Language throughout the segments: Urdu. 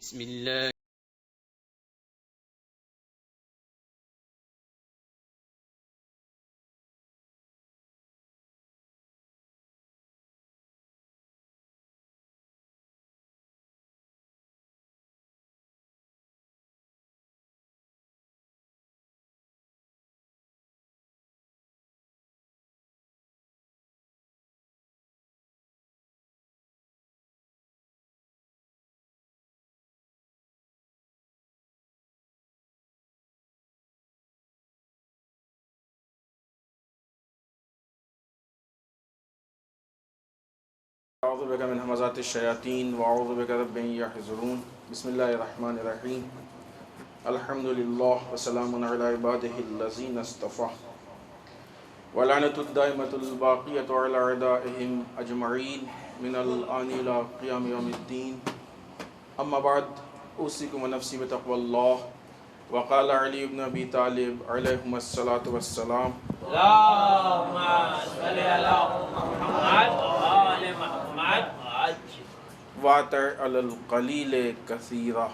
بسم الله. اعوذ بک من همزات الشیاطین واعوذ بک رب ان یحضرون. بسم اللہ الرحمن الرحیم. الحمد للہ وسلام علی عباده الذین اصطفى ولعنۃ الدائمۃ الباقیۃ علی اعدائهم اجمعین من الآن الی قیام یوم الدین. اما بعد اوصیکم ونفسی بتقوی اللہ. وقال علی بن ابی طالب علیہم الصلاۃ والسلام اللهم صل على محمد وآل محمد واتع علی القلیل کثیرا.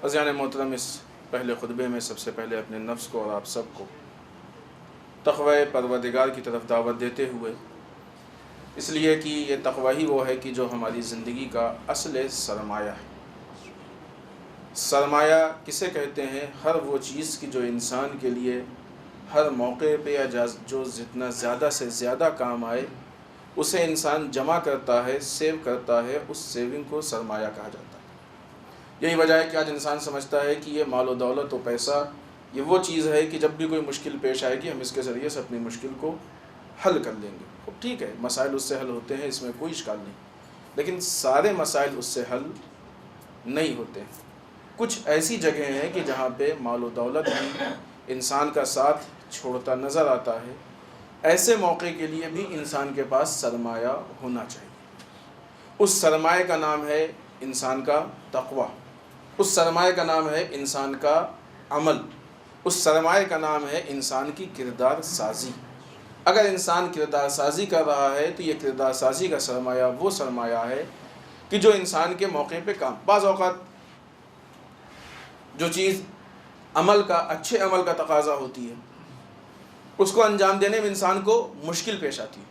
عزیزان محترم، اس پہلے خطبے میں سب سے پہلے اپنے نفس کو اور آپ سب کو تقوی پروردگار کی طرف دعوت دیتے ہوئے، اس لیے کہ یہ تقوی ہی وہ ہے کہ جو ہماری زندگی کا اصل سرمایہ ہے. سرمایہ کسے کہتے ہیں؟ ہر وہ چیز کی جو انسان کے لیے ہر موقع پہ یا جو جتنا زیادہ سے زیادہ کام آئے اسے انسان جمع کرتا ہے، سیو کرتا ہے. اس سیونگ کو سرمایہ کہا جاتا ہے. یہی وجہ ہے کہ آج انسان سمجھتا ہے کہ یہ مال و دولت و پیسہ یہ وہ چیز ہے کہ جب بھی کوئی مشکل پیش آئے گی ہم اس کے ذریعے سے اپنی مشکل کو حل کر لیں گے. اب ٹھیک ہے، مسائل اس سے حل ہوتے ہیں، اس میں کوئی اشکال نہیں، لیکن سارے مسائل اس سے حل نہیں ہوتے. کچھ ایسی جگہیں ہیں کہ جہاں پہ مال و دولت بھی انسان کا ساتھ چھوڑتا نظر آتا ہے. ایسے موقع کے لیے بھی انسان کے پاس سرمایہ ہونا چاہیے. اس سرمایہ کا نام ہے انسان کا تقوی. اس سرمایہ کا نام ہے انسان کا عمل. اس سرمایہ کا نام ہے انسان کی کردار سازی. اگر انسان کردار سازی کر رہا ہے تو یہ کردار سازی کا سرمایہ وہ سرمایہ ہے کہ جو انسان کے موقع پہ کام. بعض اوقات جو چیز عمل کا اچھے عمل کا تقاضا ہوتی ہے اس کو انجام دینے میں انسان کو مشکل پیش آتی ہے.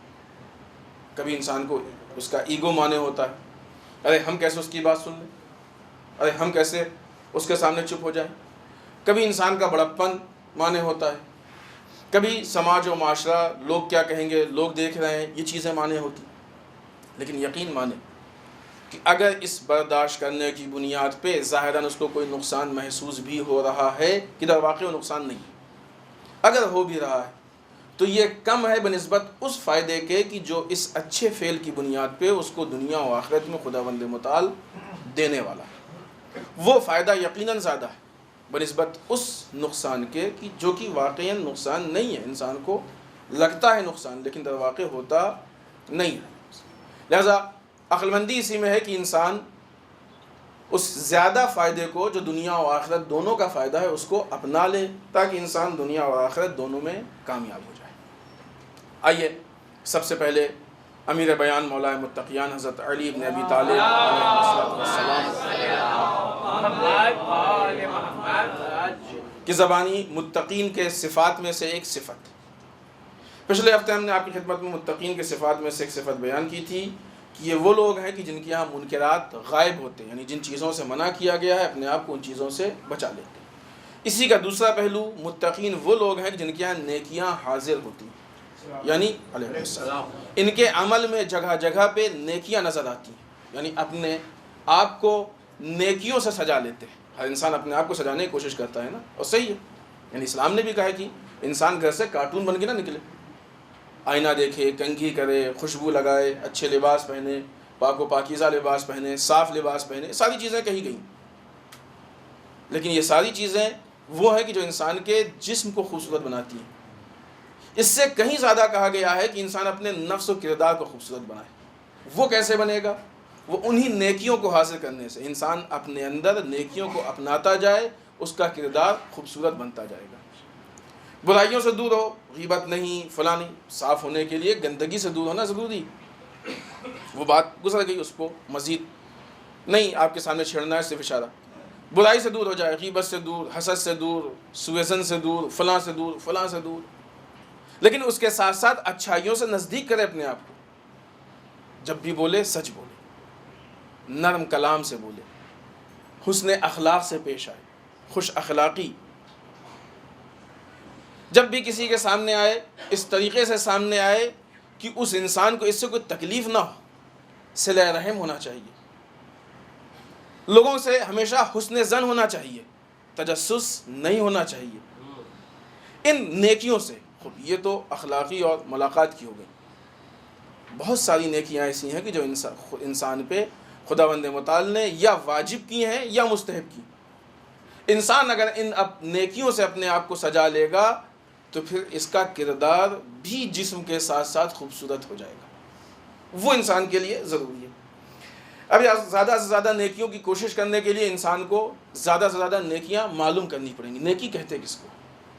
کبھی انسان کو اس کا ایگو مانے ہوتا ہے، ارے ہم کیسے اس کی بات سن لیں، ارے ہم کیسے اس کے سامنے چپ ہو جائیں. کبھی انسان کا بڑپن مانے ہوتا ہے، کبھی سماج و معاشرہ، لوگ کیا کہیں گے، لوگ دیکھ رہے ہیں، یہ چیزیں مانے ہوتی. لیکن یقین مانے کہ اگر اس برداشت کرنے کی بنیاد پہ ظاہراً اس کو کوئی نقصان محسوس بھی ہو رہا ہے کہ در واقع وہ نقصان نہیں، اگر ہو بھی رہا ہے تو یہ کم ہے بنسبت اس فائدے کے کہ جو اس اچھے فعل کی بنیاد پہ اس کو دنیا و آخرت میں خداوند متعال دینے والا ہے. وہ فائدہ یقیناً زیادہ ہے بنسبت اس نقصان کے کہ جو کہ واقعاً نقصان نہیں ہے. انسان کو لگتا ہے نقصان لیکن در واقع ہوتا نہیں ہے. لہذا عقل مندی اسی میں ہے کہ انسان اس زیادہ فائدے کو جو دنیا و آخرت دونوں کا فائدہ ہے اس کو اپنا لے تاکہ انسان دنیا و آخرت دونوں میں کامیاب ہو جائے. آئیے سب سے پہلے امیر بیان مولا متقیان حضرت علی بن ابی طالب علیہ السلام کی زبانی متقین کے صفات میں سے ایک صفت. پچھلے ہفتے ہم نے آپ کی خدمت میں متقین کے صفات میں سے ایک صفت بیان کی تھی کہ یہ وہ لوگ ہیں کہ جن کے یہاں منکرات غائب ہوتے ہیں، یعنی جن چیزوں سے منع کیا گیا ہے اپنے آپ کو ان چیزوں سے بچا لیتے ہیں. اسی کا دوسرا پہلو، متقین وہ لوگ ہیں جن کے یہاں نیکیاں حاضر ہوتی ہیں، یعنی علیہ السلام ان کے عمل میں جگہ جگہ پہ نیکیاں نظر آتی ہیں، یعنی اپنے آپ کو نیکیوں سے سجا لیتے ہیں. ہر انسان اپنے آپ کو سجانے کی کوشش کرتا ہے نا، اور صحیح ہے. یعنی اسلام نے بھی کہا ہے کہ انسان گھر سے کارٹون بن کے نہ نکلے، آئینہ دیکھے، کنگھی کرے، خوشبو لگائے، اچھے لباس پہنے، پاک و پاکیزہ لباس پہنے، صاف لباس پہنے. ساری چیزیں کہی گئیں، لیکن یہ ساری چیزیں وہ ہیں کہ جو انسان کے جسم کو خوبصورت بناتی ہیں. اس سے کہیں زیادہ کہا گیا ہے کہ انسان اپنے نفس و کردار کو خوبصورت بنائے. وہ کیسے بنے گا؟ وہ انہی نیکیوں کو حاصل کرنے سے. انسان اپنے اندر نیکیوں کو اپناتا جائے، اس کا کردار خوبصورت بنتا جائے گا. برائیوں سے دور ہو، غیبت نہیں، فلاں نہیں. صاف ہونے کے لیے گندگی سے دور ہونا ضروری. وہ بات گزر گئی، اس کو مزید نہیں آپ کے سامنے چھیڑنا ہے، صرف اشارہ. برائی سے دور ہو جائے، غیبت سے دور، حسد سے دور، سوء ظن سے دور، فلاں سے دور، فلاں سے دور. لیکن اس کے ساتھ ساتھ اچھائیوں سے نزدیک کرے اپنے آپ کو. جب بھی بولے سچ بولے، نرم کلام سے بولے، حسن اخلاق سے پیش آئے، خوش اخلاقی. جب بھی کسی کے سامنے آئے اس طریقے سے سامنے آئے کہ اس انسان کو اس سے کوئی تکلیف نہ ہو. صلہ رحم ہونا چاہیے، لوگوں سے ہمیشہ حسن ظن ہونا چاہیے، تجسس نہیں ہونا چاہیے. ان نیکیوں سے یہ تو اخلاقی اور ملاقات کی ہو گئی. بہت ساری نیکیاں ایسی ہیں کہ جو انسان پہ خداوند متعال نے یا واجب کی ہیں یا مستحب کی. انسان اگر ان نیکیوں سے اپنے آپ کو سجا لے گا تو پھر اس کا کردار بھی جسم کے ساتھ ساتھ خوبصورت ہو جائے گا. وہ انسان کے لیے ضروری ہے. اب زیادہ سے زیادہ نیکیوں کی کوشش کرنے کے لیے انسان کو زیادہ سے زیادہ نیکیاں معلوم کرنی پڑیں گی. نیکی کہتے کس کو؟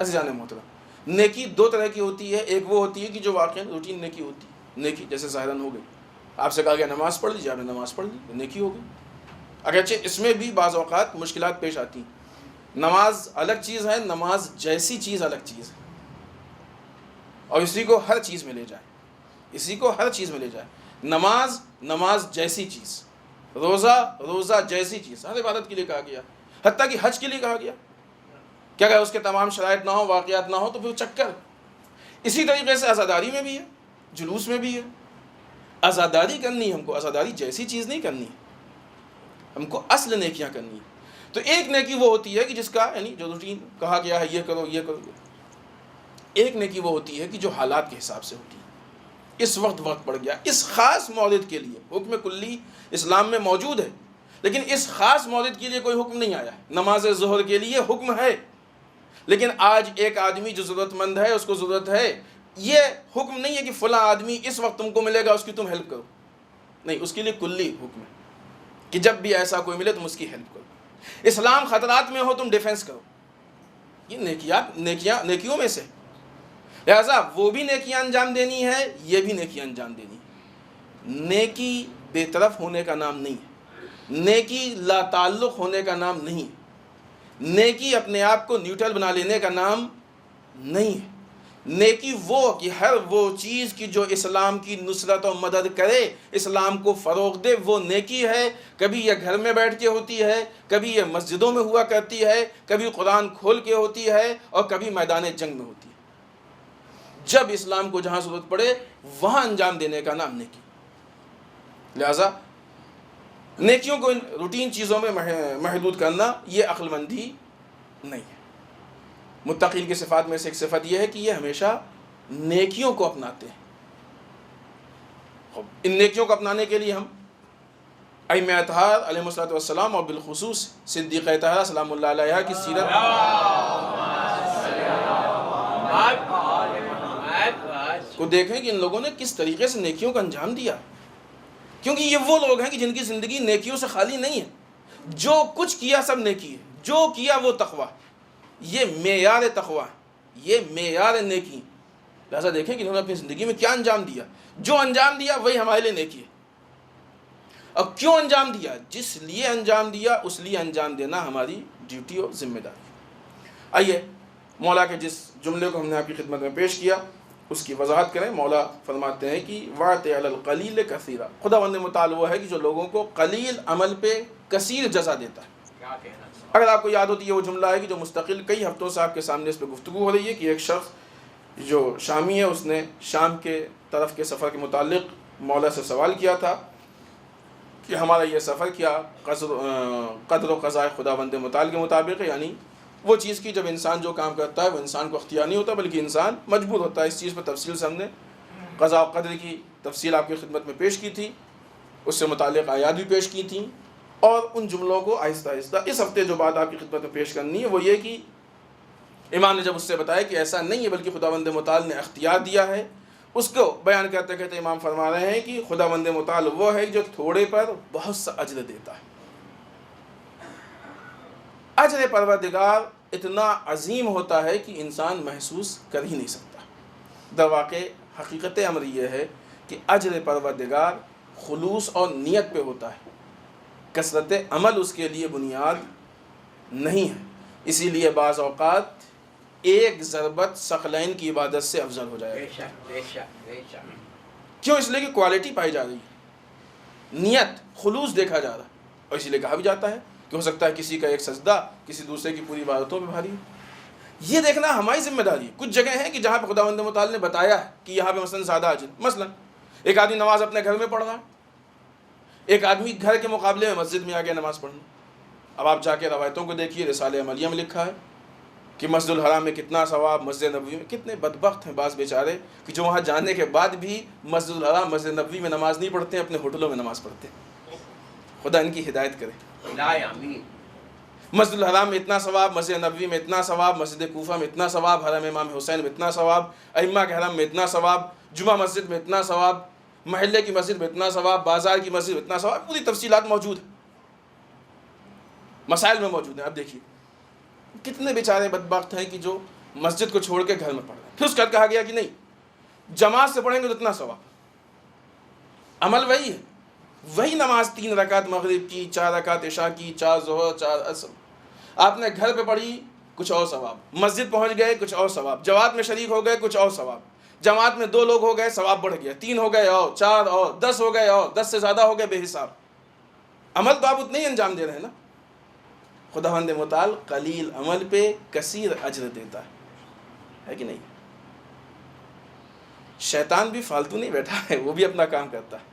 عزیزان محترم، نیکی دو طرح کی ہوتی ہے. ایک وہ ہوتی ہے کہ جو واقعی روٹین نیکی ہوتی ہے. نیکی جیسے ظاہراً ہو گئی، آپ سے کہا گیا نماز پڑھ لیجیے، آپ نے نماز پڑھ لی، نیکی ہو گئی. اگرچہ اس میں بھی بعض اوقات مشکلات پیش آتی ہیں. نماز الگ چیز ہے، نماز جیسی چیز الگ چیز ہے، اور اسی کو ہر چیز میں لے جائے، اسی کو ہر چیز میں لے جائے. نماز جیسی چیز، روزہ جیسی چیز. ہر عبادت کے لیے کہا گیا، حتیٰ کہ حج کے لیے کہا گیا. کیا اگر اس کے تمام شرائط نہ ہو، واقعات نہ ہو تو پھر چکر. اسی طریقے سے عزاداری میں بھی ہے، جلوس میں بھی ہے. عزاداری کرنی ہے ہم کو، عزاداری جیسی چیز نہیں کرنی ہے، ہم کو اصل نیکیاں کرنی ہے. تو ایک نیکی وہ ہوتی ہے کہ جس کا یعنی جو روٹین کہا گیا ہے یہ کرو یہ کرو. ایک نیکی وہ ہوتی ہے کہ جو حالات کے حساب سے ہوتی ہے. اس وقت پڑ گیا، اس خاص مورد کے لیے حکم کلی اسلام میں موجود ہے، لیکن اس خاص مورد کے لیے کوئی حکم نہیں آیا ہے. نماز ظہر کے لیے حکم ہے، لیکن آج ایک آدمی جو ضرورت مند ہے، اس کو ضرورت ہے، یہ حکم نہیں ہے کہ فلاں آدمی اس وقت تم کو ملے گا اس کی تم ہیلپ کرو. نہیں، اس کے لیے کلی حکم ہے کہ جب بھی ایسا کوئی ملے تم اس کی ہیلپ کرو. اسلام خطرات میں ہو تم ڈیفنس کرو. یہ نیکیوں میں سے. لہذا وہ بھی نیکیاں انجام دینی ہے، یہ بھی نیکیاں انجام دینی ہے. نیکی بے طرف ہونے کا نام نہیں ہے، نیکی لا تعلق ہونے کا نام نہیں ہے، نیکی اپنے آپ کو نیوٹرل بنا لینے کا نام نہیں ہے. نیکی وہ کہ ہر وہ چیز کی جو اسلام کی نصرت و مدد کرے، اسلام کو فروغ دے، وہ نیکی ہے. کبھی یہ گھر میں بیٹھ کے ہوتی ہے، کبھی یہ مسجدوں میں ہوا کرتی ہے، کبھی قرآن کھول کے ہوتی ہے، اور کبھی میدان جنگ میں ہوتی ہے. جب اسلام کو جہاں ضرورت پڑے وہاں انجام دینے کا نام نیکی. لہذا نیکیوں کو ان روٹین چیزوں میں محدود کرنا یہ عقل مندی نہیں ہے. متقین کی صفات میں سے ایک صفت یہ ہے کہ یہ ہمیشہ نیکیوں کو اپناتے ہیں. ان نیکیوں کو اپنانے کے لیے ہم ائمہ اطہار علیہ الصلوۃ والسلام اور بالخصوص صدیقہ طاہرہ سلام اللہ علیہا کی سیرت کو دیکھیں کہ ان لوگوں نے کس طریقے سے نیکیوں کا انجام دیا. کیونکہ یہ وہ لوگ ہیں کہ جن کی زندگی نیکیوں سے خالی نہیں ہے. جو کچھ کیا سب نیکی ہے، جو کیا وہ تقویٰ. یہ معیار تقویٰ، یہ معیار نیکی. لہذا دیکھیں کہ انہوں نے اپنی زندگی میں کیا انجام دیا. جو انجام دیا وہی ہمارے لیے نیکی ہے. اب کیوں انجام دیا؟ جس لیے انجام دیا اس لیے انجام دینا ہماری ڈیوٹی اور ذمہ داری. آئیے مولا کے جس جملے کو ہم نے آپ کی خدمت میں پیش کیا اس کی وضاحت کریں. مولا فرماتے ہیں کہ وَاعْتِ عَلَى الْقَلِيلِ كَثِيرًا. خداوند متعال وہ ہے کہ جو لوگوں کو قلیل عمل پہ کثیر جزا دیتا ہے. اگر آپ کو یاد ہوتی ہے وہ جملہ ہے کہ جو مستقل کئی ہفتوں سے آپ کے سامنے اس پہ گفتگو ہو رہی ہے کہ ایک شخص جو شامی ہے اس نے شام کے طرف کے سفر کے متعلق مولا سے سوال کیا تھا کہ ہمارا یہ سفر کیا قدر و قضاء خداوند متعال کے مطابق ہے. یعنی وہ چیز کی جب انسان جو کام کرتا ہے وہ انسان کو اختیار نہیں ہوتا بلکہ انسان مجبور ہوتا ہے. اس چیز پر تفصیل سے ہم نے قضاء و قدر کی تفصیل آپ کی خدمت میں پیش کی تھی، اس سے متعلق آیات بھی پیش کی تھیں. اور ان جملوں کو آہستہ آہستہ اس ہفتے جو بات آپ کی خدمت میں پیش کرنی ہے وہ یہ کہ امام نے جب اس سے بتایا کہ ایسا نہیں ہے بلکہ خداوند متعال نے اختیار دیا ہے، اس کو بیان کرتے کہتے امام فرما رہے ہیں کہ خداوند متعال وہ ہے جو تھوڑے پر بہت سا اجر دیتا ہے. اجر پروردگار اتنا عظیم ہوتا ہے کہ انسان محسوس کر ہی نہیں سکتا. در واقع حقیقت امر یہ ہے کہ اجر پروردگار خلوص اور نیت پہ ہوتا ہے. کثرت عمل اس کے لیے بنیاد نہیں ہے. اسی لیے بعض اوقات ایک ضربت ثقلین کی عبادت سے افضل ہو جائے گا. کیوں؟ اس لیے کہ کوالٹی پائی جا رہی ہے، نیت خلوص دیکھا جا رہا ہے. اور اسی لیے کہا بھی جاتا ہے کہ ہو سکتا ہے کسی کا ایک سجدہ کسی دوسرے کی پوری عبادتوں پہ بھاری ہو. یہ دیکھنا ہماری ذمہ داری ہے. کچھ جگہ ہیں کہ جہاں پہ خداوند متعال نے بتایا ہے کہ یہاں پہ مثلا زیادہ اجر. مثلا ایک آدمی نماز اپنے گھر میں پڑھ رہا ہے، ایک آدمی گھر کے مقابلے میں مسجد میں آ گیا نماز پڑھنا. اب آپ جا کے روایتوں کو دیکھیے، رسالہ عملیہ میں لکھا ہے کہ مسجد الحرام میں کتنا ثواب، مسجد نبوی میں. کتنے بدبخت ہیں بعض بیچارے کہ جو وہاں جانے کے بعد بھی مسجد الحرام مسجد نبوی میں نماز نہیں پڑھتے ہیں، اپنے ہوٹلوں میں نماز پڑھتے ہیں. خدا ان کی ہدایت کرے. مسجد الحرام میں اتنا ثواب، مسجد نبوی میں اتنا ثواب، مسجد کوفہ میں اتنا ثواب، حرم امام حسین میں اتنا ثواب، ائمہ کے حرم میں اتنا ثواب، جمعہ مسجد میں اتنا ثواب، محلے کی مسجد میں اتنا ثواب، بازار کی مسجد میں اتنا ثواب. پوری تفصیلات موجود ہیں، مسائل میں موجود ہیں. اب دیکھیے کتنے بیچارے بدبخت ہیں کہ جو مسجد کو چھوڑ کے گھر میں پڑھ رہے ہیں. پھر اس کا کہا گیا کہ نہیں، جماعت سے پڑھیں گے تو اتنا ثواب. عمل وہی ہے، وہی نماز 3 رکعت مغرب کی، 4 رکعت عشاء کی، 4 ظہر، 4 عصر. آپ نے گھر پہ پڑھی کچھ اور ثواب، مسجد پہنچ گئے کچھ اور ثواب، جماعت میں شریک ہو گئے کچھ اور ثواب، جماعت میں 2 لوگ ہو گئے ثواب بڑھ گیا، 3 ہو گئے اور 4 اور 10 ہو گئے اور 10 سے زیادہ ہو گئے بے حساب. عمل تو آپ اتنے ہی انجام دے رہے ہیں نا. خداوند متعال قلیل عمل پہ کثیر اجر دیتا ہے کہ نہیں؟ شیطان بھی فالتو نہیں بیٹھا ہے، وہ بھی اپنا کام کرتا ہے.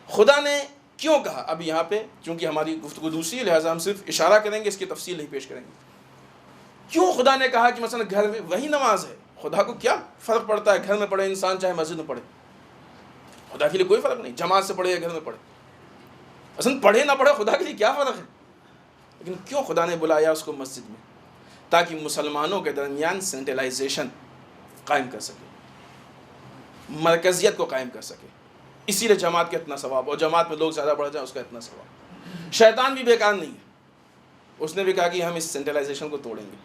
خدا نے کیوں کہا؟ اب یہاں پہ چونکہ ہماری گفتگو دوسری ہے لہٰذا ہم صرف اشارہ کریں گے، اس کی تفصیل نہیں پیش کریں گے. کیوں خدا نے کہا کہ مثلا گھر میں وہی نماز ہے؟ خدا کو کیا فرق پڑتا ہے گھر میں پڑھے انسان چاہے مسجد میں پڑھے؟ خدا کے لیے کوئی فرق نہیں، جماعت سے پڑھے یا گھر میں پڑھے. اصل پڑھے نہ پڑھے خدا کے لیے کیا فرق ہے؟ لیکن کیوں خدا نے بلایا اس کو مسجد میں؟ تاکہ مسلمانوں کے درمیان سینٹرلائزیشن قائم کر سکے، مرکزیت کو قائم کر سکے. اسی لیے جماعت کا اتنا ثواب، اور جماعت میں لوگ زیادہ بڑھ جائیں اس کا اتنا ثواب. شیطان بھی بیکار نہیں ہے، اس نے بھی کہا کہ ہم اس سینٹرلائزیشن کو توڑیں گے.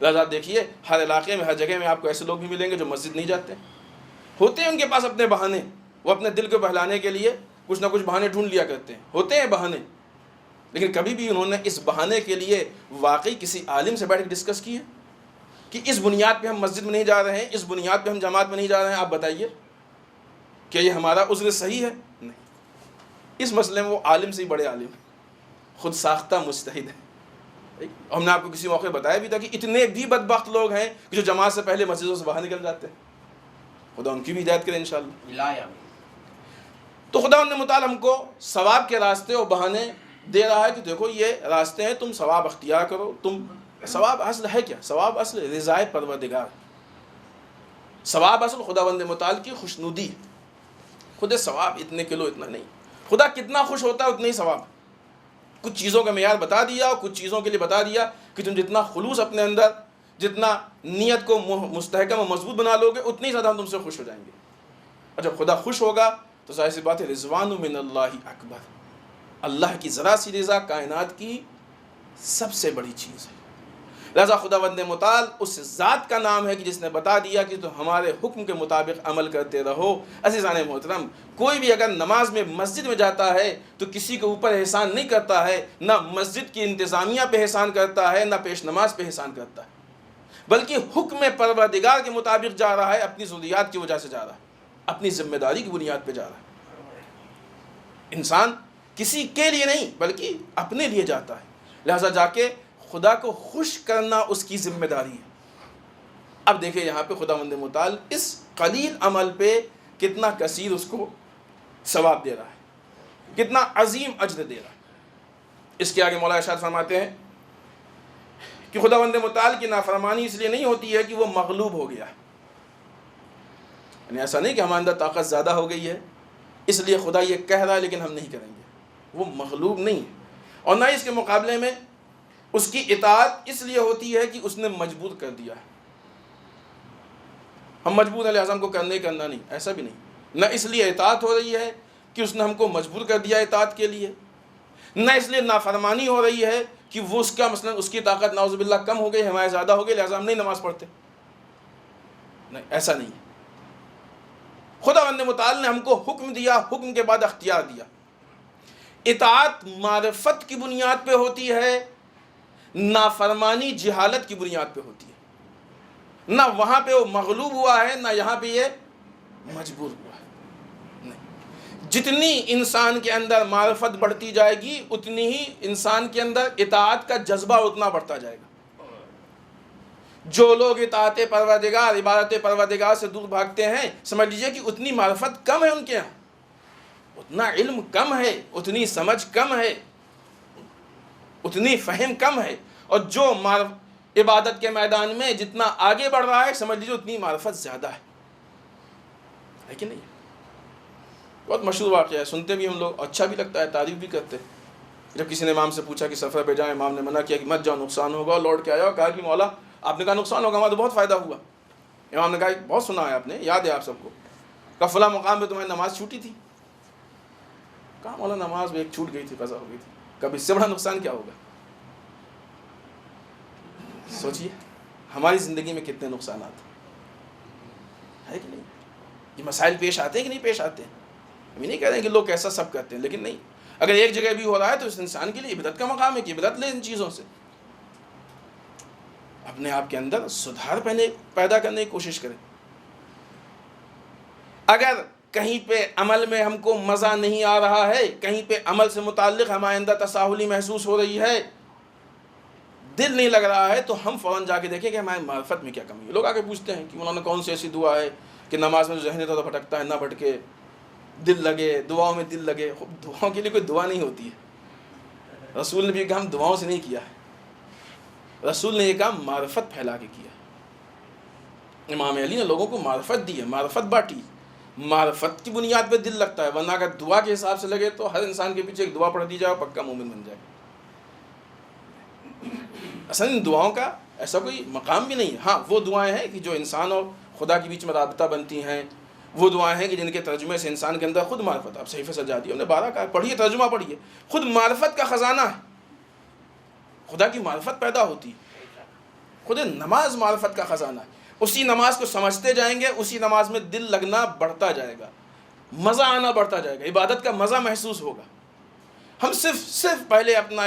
لہٰذا آپ دیکھیے ہر علاقے میں ہر جگہ میں آپ کو ایسے لوگ بھی ملیں گے جو مسجد نہیں جاتے. ہوتے ہیں ان کے پاس اپنے بہانے، وہ اپنے دل کو بہلانے کے لیے کچھ نہ کچھ بہانے ڈھونڈ لیا کرتے ہیں. ہوتے ہیں بہانے، لیکن کبھی بھی انہوں نے اس بہانے کے لیے واقعی کسی عالم سے بیٹھ کے ڈسکس کی ہے کہ اس بنیاد پہ ہم مسجد میں نہیں جا رہے ہیں، اس بنیاد پہ ہم جماعت میں نہیں جا رہے ہیں، آپ بتائیے کہ یہ ہمارا عذر صحیح ہے؟ نہیں. اس مسئلے میں وہ عالم سے ہی بڑے عالم ہیں، خود ساختہ مجتہد ہیں. ہم نے آپ کو کسی موقع بتایا بھی تھا کہ اتنے بھی بدبخت لوگ ہیں کہ جو جماعت سے پہلے مسجدوں سے باہر نکل جاتے ہیں. خدا ان کی بھی ہدایت کرے انشاءاللہ. تو خدا نے متعال ہم کو ثواب کے راستے اور بہانے دے رہا ہے کہ دیکھو یہ راستے ہیں، تم ثواب اختیار کرو. تم ثواب اصل ہے کیا؟ ثواب اصل رضائے پروردگار. ثواب اصل خداوند متعال کی خوشنودی. خود ثواب اتنے کلو اتنا نہیں، خدا کتنا خوش ہوتا ہے اتنا ہی ثواب. کچھ چیزوں کا معیار بتا دیا اور کچھ چیزوں کے لیے بتا دیا کہ تم جتنا خلوص اپنے اندر، جتنا نیت کو مستحکم اور مضبوط بنا لو گے اتنی زیادہ ہم تم سے خوش ہو جائیں گے. اور جب خدا خوش ہوگا تو ظاہر سی بات ہے رضوان من اللہ اکبر. اللہ کی ذرا سی رضا کائنات کی سب سے بڑی چیز ہے. لہذا خداوند متعال اس ذات کا نام ہے کہ جس نے بتا دیا کہ تو ہمارے حکم کے مطابق عمل کرتے رہو. عزیزان محترم، کوئی بھی اگر نماز میں مسجد میں جاتا ہے تو کسی کے اوپر احسان نہیں کرتا ہے، نہ مسجد کی انتظامیہ پہ احسان کرتا ہے، نہ پیش نماز پہ احسان کرتا ہے، بلکہ حکم پروردگار کے مطابق جا رہا ہے. اپنی ضروریات کی وجہ سے جا رہا ہے، اپنی ذمہ داری کی بنیاد پہ جا رہا ہے. انسان کسی کے لیے نہیں بلکہ اپنے لیے جاتا ہے. لہذا جا کے خدا کو خوش کرنا اس کی ذمہ داری ہے. اب دیکھیں یہاں پہ خداوند متعال اس قلیل عمل پہ کتنا کثیر اس کو ثواب دے رہا ہے، کتنا عظیم اجر دے رہا ہے. اس کے آگے مولا ارشاد فرماتے ہیں کہ خداوند متعال کی نافرمانی اس لیے نہیں ہوتی ہے کہ وہ مغلوب ہو گیا. یعنی ایسا نہیں کہ ہمارے اندر طاقت زیادہ ہو گئی ہے اس لیے خدا یہ کہہ رہا ہے لیکن ہم نہیں کریں گے. وہ مغلوب نہیں ہے، اور نہ اس کے مقابلے میں اس کی اطاعت اس لیے ہوتی ہے کہ اس نے مجبور کر دیا ہے. ہم مجبور ہیں لہٰذا ہم کو کرنا نہیں، ایسا بھی نہیں. نہ اس لیے اطاعت ہو رہی ہے کہ اس نے ہم کو مجبور کر دیا اطاعت کے لیے، نہ اس لیے نافرمانی ہو رہی ہے کہ وہ اس کا مثلا اس کی طاقت نعوذ باللہ کم ہو گئی، ہمارے زیادہ ہو گئی لہٰذا ہم نہیں نماز پڑھتے. نہیں، ایسا نہیں ہے. خداوند متعال نے ہم کو حکم دیا، حکم کے بعد اختیار دیا. اطاعت معرفت کی بنیاد پہ ہوتی ہے، نافرمانی جہالت کی بنیاد پہ ہوتی ہے۔ نہ وہاں پہ وہ مغلوب ہوا ہے، نہ یہاں پہ یہ مجبور ہوا ہے، نہیں۔ جتنی انسان کے اندر معرفت بڑھتی جائے گی اتنی ہی انسان کے اندر اطاعت کا جذبہ اتنا بڑھتا جائے گا۔ جو لوگ اطاعت پروردگار، عبادت پروردگار سے دور بھاگتے ہیں، سمجھ لیجئے کہ اتنی معرفت کم ہے ان کے یہاں، اتنا علم کم ہے، اتنی سمجھ کم ہے، اتنی فہم کم ہے۔ اور جو عبادت کے میدان میں جتنا آگے بڑھ رہا ہے، سمجھ لیجیے اتنی معرفت زیادہ ہے کہ نہیں؟ بہت مشہور واقعہ ہے، سنتے بھی ہم لوگ، اچھا بھی لگتا ہے، تعریف بھی کرتے ہیں۔ جب کسی نے امام سے پوچھا کہ سفر پہ جائیں، امام نے منع کیا کہ مت جاؤ، نقصان ہوگا، اور لوٹ کے آیا اور کہا کہ مولا آپ نے کہا نقصان ہوگا، ہمارا تو بہت فائدہ ہوا۔ امام نے کہا بہت سنا ہے آپ نے، یاد ہے آپ سب کو، کہا فلاں مقام پہ تمہاری نماز چھوٹی تھی۔ کہا مولا نماز بھی ایک چھوٹ گئی تھی، قضا ہو گئی تھی، کب اس سے بڑا نقصان کیا ہوگا؟ سوچئے ہماری زندگی میں کتنے نقصانات ہے کہ نہیں؟ یہ مسائل پیش آتے ہیں کہ نہیں پیش آتے ہیں؟ ہم نہیں کہہ رہے ہیں کہ لوگ ایسا سب کرتے ہیں، لیکن نہیں، اگر ایک جگہ بھی ہو رہا ہے تو اس انسان کے لیے عبرت کا مقام ہے کہ عبرت لے ان چیزوں سے، اپنے آپ کے اندر سدھار پیدا کرنے کی کوشش کریں۔ اگر کہیں پہ عمل میں ہم کو مزہ نہیں آ رہا ہے، کہیں پہ عمل سے متعلق ہمارے اندر تساہلی محسوس ہو رہی ہے، دل نہیں لگ رہا ہے، تو ہم فوراً جا کے دیکھیں کہ ہماری معرفت میں کیا کمی ہے۔ لوگ آ کے پوچھتے ہیں کہ انہوں نے کون سی ایسی دعا ہے کہ نماز میں جو ذہن تو بھٹکتا ہے نہ بھٹکے، دل لگے، دعاؤں میں دل لگے۔ دعاؤں کے لیے کوئی دعا نہیں ہوتی ہے، رسول نے بھی یہ کام دعاؤں سے نہیں کیا ہے، رسول نے یہ کام معرفت پھیلا کے کیا ہے۔ امام علی نے لوگوں کو معرفت دی ہے، معرفت بانٹی، معرفت کی بنیاد پہ دل لگتا ہے، ورنہ اگر دعا کے حساب سے لگے تو ہر انسان کے پیچھے ایک دعا پڑھ دی جائے اور پکا مومن بن جائے۔ اصل ان دعاؤں کا ایسا کوئی مقام بھی نہیں ہے۔ ہاں وہ دعائیں ہیں کہ جو انسان اور خدا کے بیچ میں رابطہ بنتی ہیں، وہ دعائیں ہیں کہ جن کے ترجمے سے انسان کے اندر خود معرفت، آپ صحیفہ سجادی ہم نے 12 کہا، پڑھیے ترجمہ پڑھیے، خود معرفت کا خزانہ ہے، خدا کی معرفت پیدا ہوتی ہے، خود نماز معرفت کا خزانہ ہے۔ اسی نماز کو سمجھتے جائیں گے، اسی نماز میں دل لگنا بڑھتا جائے گا، مزہ آنا بڑھتا جائے گا، عبادت کا مزہ محسوس ہوگا۔ ہم صرف پہلے اپنا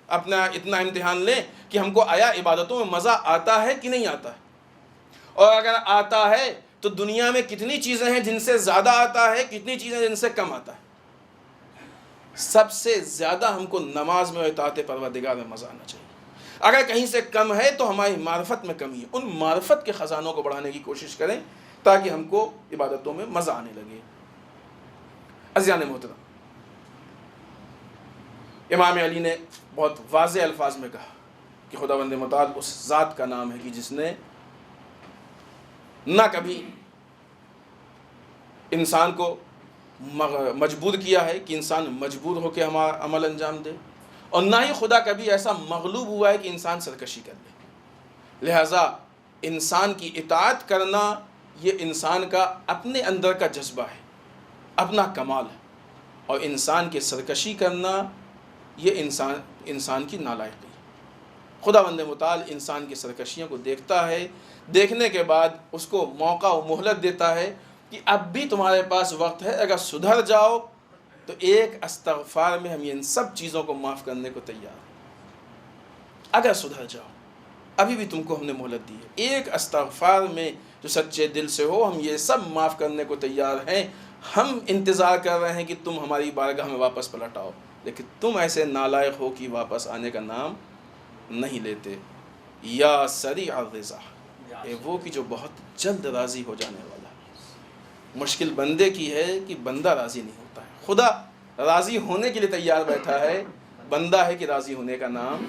اتنا امتحان لیں کہ ہم کو آیا عبادتوں میں مزہ آتا ہے کہ نہیں آتا ہے، اور اگر آتا ہے تو دنیا میں کتنی چیزیں ہیں جن سے زیادہ آتا ہے، کتنی چیزیں جن سے کم آتا ہے۔ سب سے زیادہ ہم کو نماز میں اور اطاعت پروردگار میں مزہ آنا چاہیے۔ اگر کہیں سے کم ہے تو ہماری معرفت میں کمی ہے، ان معرفت کے خزانوں کو بڑھانے کی کوشش کریں تاکہ ہم کو عبادتوں میں مزہ آنے لگے۔ عزیزان محترم، امام علی نے بہت واضح الفاظ میں کہا کہ خداوند متعال اس ذات کا نام ہے کہ جس نے نہ کبھی انسان کو مجبور کیا ہے کہ انسان مجبور ہو کے ہمارا عمل انجام دے، اور نہ ہی خدا کبھی ایسا مغلوب ہوا ہے کہ انسان سرکشی کر لے۔ لہٰذا انسان کی اطاعت کرنا یہ انسان کا اپنے اندر کا جذبہ ہے، اپنا کمال ہے، اور انسان کے سرکشی کرنا یہ انسان کی نالائقی ہے۔ خداوند متعال انسان کی سرکشیوں کو دیکھتا ہے، دیکھنے کے بعد اس کو موقع و مہلت دیتا ہے کہ اب بھی تمہارے پاس وقت ہے، اگر سدھر جاؤ تو ایک استغفار میں ہم ان سب چیزوں کو معاف کرنے کو تیار ہیں۔ اگر سدھر جاؤ، ابھی بھی تم کو ہم نے مہلت دی ہے، ایک استغفار میں جو سچے دل سے ہو ہم یہ سب معاف کرنے کو تیار ہیں۔ ہم انتظار کر رہے ہیں کہ تم ہماری بارگاہ میں واپس پلٹ آؤ، لیکن تم ایسے نالائق ہو کہ واپس آنے کا نام نہیں لیتے۔ یا سریع الرضا، اے وہ کہ جو بہت جلد راضی ہو جانے والا ہے۔ مشکل بندے کی ہے کہ بندہ راضی نہیں ہوتا ہے، خدا راضی ہونے کے لیے تیار بیٹھا ہے، بندہ ہے کہ راضی ہونے کا نام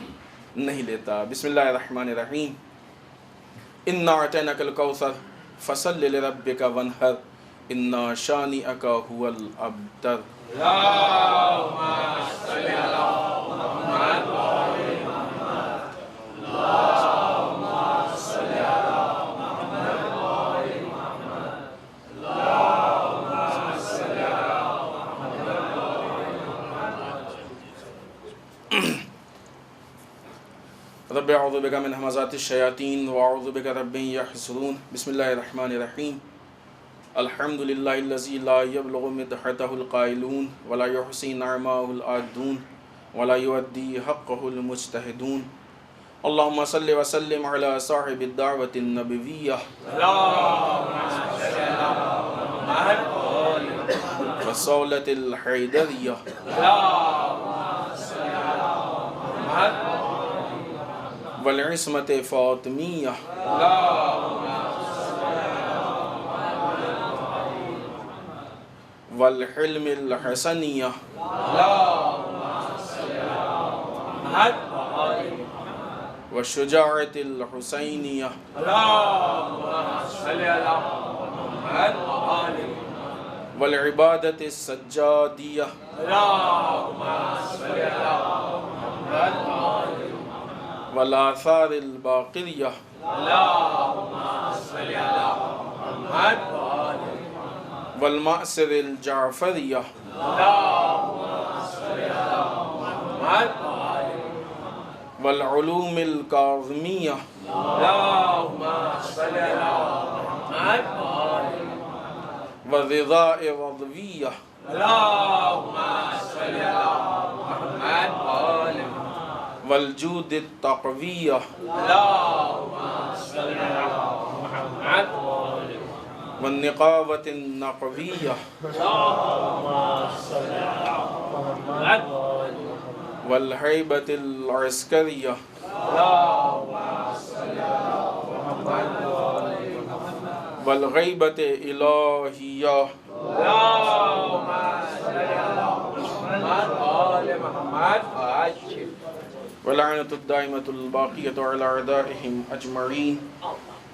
نہیں لیتا۔ بسم اللہ الرحمن الرحیم۔ انا اعطیناک الکوثر فصل لربک وانحر انا شانئک هو الابتر۔ اللهم صل على محمد وآل محمد، اللهم صل على محمد وآل محمد، اللهم صل على محمد وآل محمد۔ رب اعوذ بک من همزات الشیاطین واعوذ بک رب ان یحضرون۔ بسم اللہ الرحمن الرحیم۔ الحمد للہ الذی لا یبلغ مدحتہ القائلون ولا یحصی نعماہ العادون ولا یؤدی حقہ المجتہدون اللہم صلی وسلم علی صاحب الدعوة النبویہ والصولة الحیدریہ والعصمة فاطمیہ والحلم الحسنیہ والشجاعة الحسینیہ والعبادة السجادیہ والآثار الباقریہ والمأثر الجعفریہ والعلوم الکاظمیہ والرضاء الرضویہ والجود التقویہ والنقاوة النقویہ والہیبة العسکریہ والغیبة الہیہ واللعنة الدائمة الباقية على أعدائهم أجمعين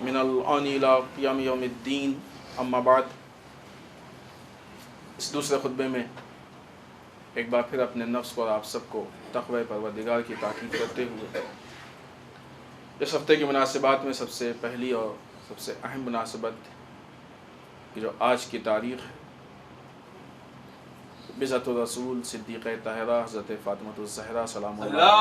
من الآن إلى قيام يوم الدين اما بعد. اس دوسرے خطبے میں ایک بار پھر اپنے نفس کو اور آپ سب کو تقوی پروردگار کی تاکید کرتے ہوئے اس ہفتے کی مناسبات میں سب سے پہلی اور سب سے اہم مناسبت کہ جو آج کی تاریخ ہے، بعثت الرسول صدیقہ طاہرہ حضرت فاطمہ الزہرا سلام اللہ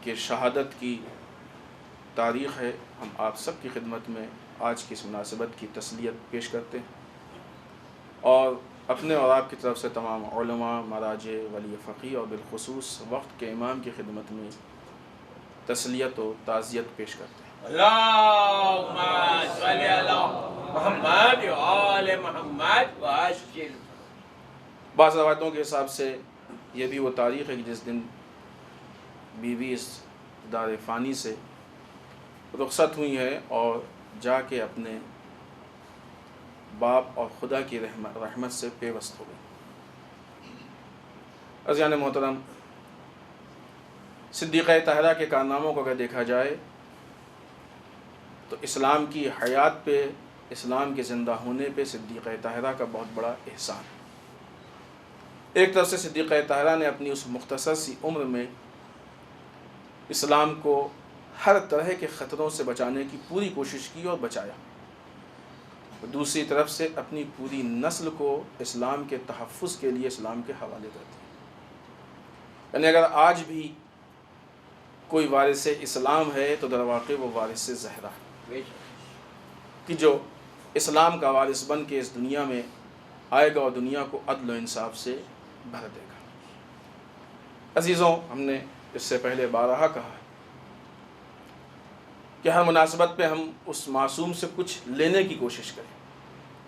کہ شہادت کی تاریخ ہے. ہم آپ سب کی خدمت میں آج کی اس مناسبت کی تسلیت پیش کرتے ہیں اور اپنے اور آپ کی طرف سے تمام علماء، مراجع، ولی فقیہ اور بالخصوص وقت کے امام کی خدمت میں تسلیت و تعزیت پیش کرتے ہیں. اللہم صلی علی محمد و آل محمد وعجل. بعض روایتوں کے حساب سے یہ بھی وہ تاریخ ہے کہ جس دن بیوی اس دار فانی سے رخصت ہوئی ہے اور جا کے اپنے باپ اور خدا کی رحمت سے پیوست ہو گئی. عزیزان محترم، صدیقہ طاہرہ کے کارناموں کو اگر دیکھا جائے تو اسلام کی حیات پہ، اسلام کے زندہ ہونے پہ صدیقہ طاہرہ کا بہت بڑا احسان ہے. ایک طرف سے صدیقہ طاہرہ نے اپنی اس مختصر سی عمر میں اسلام کو ہر طرح کے خطروں سے بچانے کی پوری کوشش کی اور بچایا. دوسری طرف سے اپنی پوری نسل کو اسلام کے تحفظ کے لیے اسلام کے حوالے کر دیا. یعنی اگر آج بھی کوئی وارث اسلام ہے تو در واقع وہ وارث زہرا ہے کہ جو اسلام کا وارث بن کے اس دنیا میں آئے گا اور دنیا کو عدل و انصاف سے بھر دے گا. عزیزوں، ہم نے اس سے پہلے بارہا کہا کہ ہر مناسبت پہ ہم اس معصوم سے کچھ لینے کی کوشش کریں.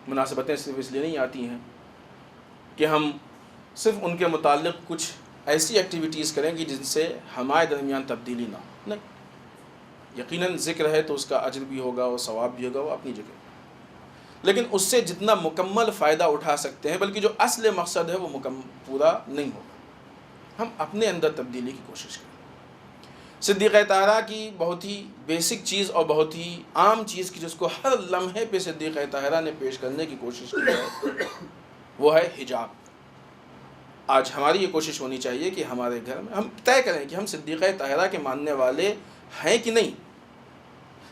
مناسبتیں صرف اس لیے نہیں آتی ہیں کہ ہم صرف ان کے متعلق کچھ ایسی ایکٹیویٹیز کریں کہ جن سے ہمارے درمیان تبدیلی نہ ہو. نہیں، یقیناً ذکر ہے تو اس کا اجر بھی ہوگا اور ثواب بھی ہوگا، وہ اپنی جگہ، لیکن اس سے جتنا مکمل فائدہ اٹھا سکتے ہیں، بلکہ جو اصل مقصد ہے وہ پورا نہیں ہوگا. ہم اپنے اندر تبدیلی کی کوشش کریں. صدیقہ طاہرہ کی بہت ہی بیسک چیز اور بہت ہی عام چیز کی جس کو ہر لمحے پہ صدیقہ طاہرہ نے پیش کرنے کی کوشش کی ہے وہ ہے حجاب. آج ہماری یہ کوشش ہونی چاہیے کہ ہمارے گھر میں ہم طے کریں کہ ہم صدیقہ طاہرہ کے ماننے والے ہیں کہ نہیں،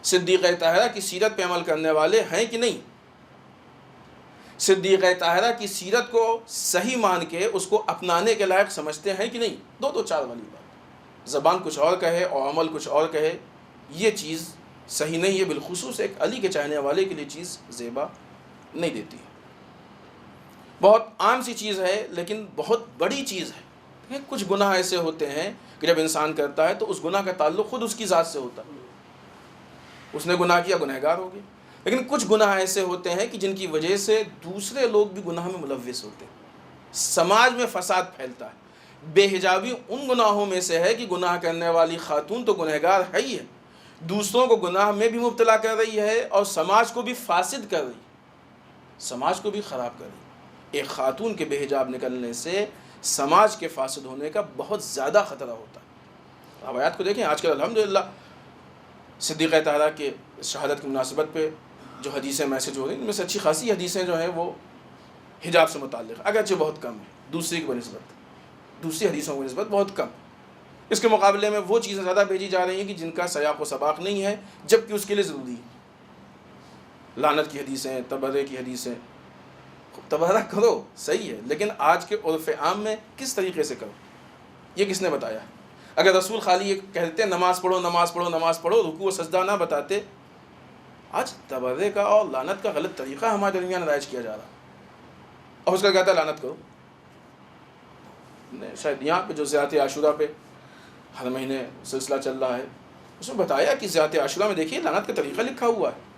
صدیقہ طاہرہ کی سیرت پہ عمل کرنے والے ہیں کہ نہیں، صدیقہ طاہرہ کی سیرت کو صحیح مان کے اس کو اپنانے کے لائق سمجھتے ہیں کہ نہیں. دو چار والی بات زبان کچھ اور کہے اور عمل کچھ اور کہے، یہ چیز صحیح نہیں ہے، بالخصوص ایک علی کے چاہنے والے کے لیے چیز زیبا نہیں دیتی ہے۔ بہت عام سی چیز ہے لیکن بہت بڑی چیز ہے۔ کچھ گناہ ایسے ہوتے ہیں کہ جب انسان کرتا ہے تو اس گناہ کا تعلق خود اس کی ذات سے ہوتا ہے، اس نے گناہ کیا، گنہگار ہو گیا۔ لیکن کچھ گناہ ایسے ہوتے ہیں کہ جن کی وجہ سے دوسرے لوگ بھی گناہ میں ملوث ہوتے ہیں، سماج میں فساد پھیلتا ہے۔ بے حجابی ان گناہوں میں سے ہے کہ گناہ کرنے والی خاتون تو گنہگار ہے ہی ہے، دوسروں کو گناہ میں بھی مبتلا کر رہی ہے اور سماج کو بھی فاسد کر رہی ہے، سماج کو بھی خراب کر رہی ہے۔ ایک خاتون کے بے حجاب نکلنے سے سماج کے فاسد ہونے کا بہت زیادہ خطرہ ہوتا ہے۔ آپ آیات کو دیکھیں، آج کل الحمدللہ صدیقہ طاہرہ کے شہادت کی مناسبت پہ جو حدیثیں میسج ہو رہی ہیں، ان میں سے اچھی خاصی حدیثیں جو ہیں وہ حجاب سے متعلق، اگرچہ بہت کم ہے دوسری حدیثوں کی نسبت بہت کم۔ اس کے مقابلے میں وہ چیزیں زیادہ بھیجی جا رہی ہیں کہ جن کا سیاق و سباق نہیں ہے، جبکہ اس کے لیے ضروری ہے۔ لعنت کی حدیثیں، تبرے کی حدیثیں، تبرہ کرو صحیح ہے، لیکن آج کے عرف عام میں کس طریقے سے کرو، یہ کس نے بتایا ہے؟ اگر رسول خالی یہ کہتے نماز پڑھو نماز پڑھو نماز پڑھو، رکوع و سجدہ نہ بتاتے، آج تبرے کا اور لعنت کا غلط طریقہ ہمارے درمیان رائج کیا جا رہا ہے، اور اس کا کہتا ہے لعنت کرو۔ شاید یہاں پہ جو زیارت عاشورہ پہ ہر مہینے سلسلہ چل رہا ہے، اس میں بتایا کہ زیارت عاشورہ میں دیکھیے لعنت کا طریقہ لکھا ہوا ہے۔